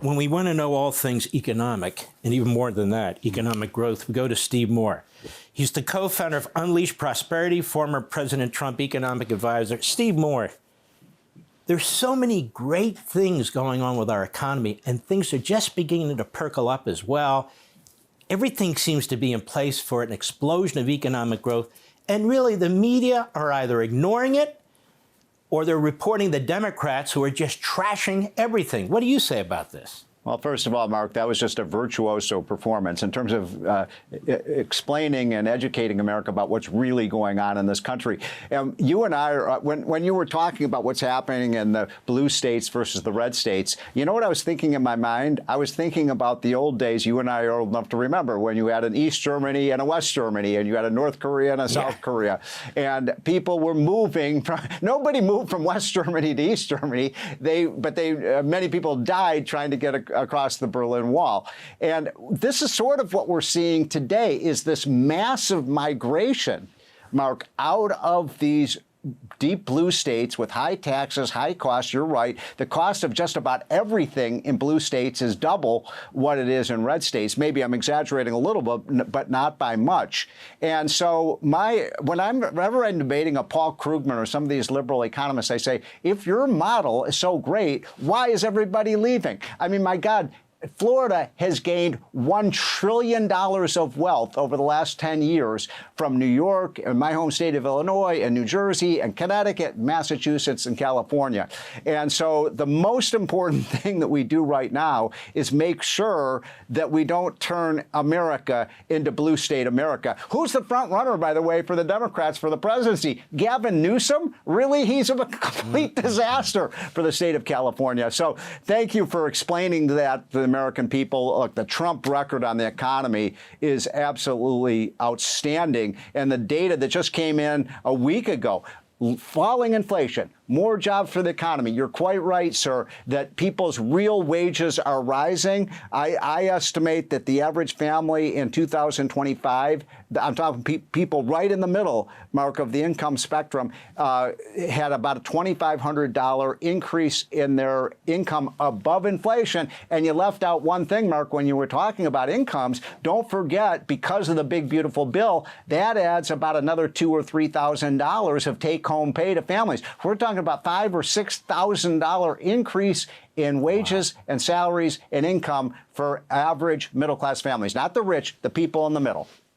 when we want to know all things economic, and even more than that, economic growth, we go to Steve Moore. He's the co-founder of Unleash Prosperity, former President Trump economic advisor. Steve Moore, there's so many great things going on with our economy, and things are just beginning to percolate up as well. Everything seems to be in place for an explosion of economic growth, and really the media are either ignoring it or they're reporting the Democrats who are just trashing everything. What do you say about this? Well, first of all, Mark, that was just a virtuoso performance in terms of explaining and educating America about what's really going on in this country. You and I, when you were talking about what's happening in the blue states versus the red states, you know what I was thinking in my mind? I was thinking about the old days. You and I are old enough to remember when you had an East Germany and a West Germany, and you had a North Korea and a South Korea, and people were moving from. Nobody moved from West Germany to East Germany. Many people died trying to get across the Berlin Wall. And this is sort of what we're seeing today, is this massive migration, Mark, out of these deep blue states with high taxes, high costs. You're right. The cost of just about everything in blue states is double what it is in red states. Maybe I'm exaggerating a little bit, but not by much. And so whenever I'm debating a Paul Krugman or some of these liberal economists, I say, if your model is so great, why is everybody leaving? I mean, my God, Florida has gained $1 trillion of wealth over the last 10 years from New York and my home state of Illinois and New Jersey and Connecticut, Massachusetts and California. And so the most important thing that we do right now is make sure that we don't turn America into blue state America. Who's the front runner, by the way, for the Democrats for the presidency? Gavin Newsom? Really? He's a complete disaster for the state of California. So thank you for explaining that to the American people. Look, the Trump record on the economy is absolutely outstanding. And the data that just came in a week ago, falling inflation, more jobs for the economy. You're quite right, sir, that people's real wages are rising. I estimate that the average family in 2025, I'm talking people right in the middle, Mark, of the income spectrum, had about a $2,500 increase in their income above inflation. And you left out one thing, Mark, when you were talking about incomes. Don't forget, because of the big, beautiful bill, that adds about another $2,000 or $3,000 of take-home pay to families. We're talking about $5,000 or $6,000 increase in wages and salaries and income for average middle-class families, not the rich, the people in the middle.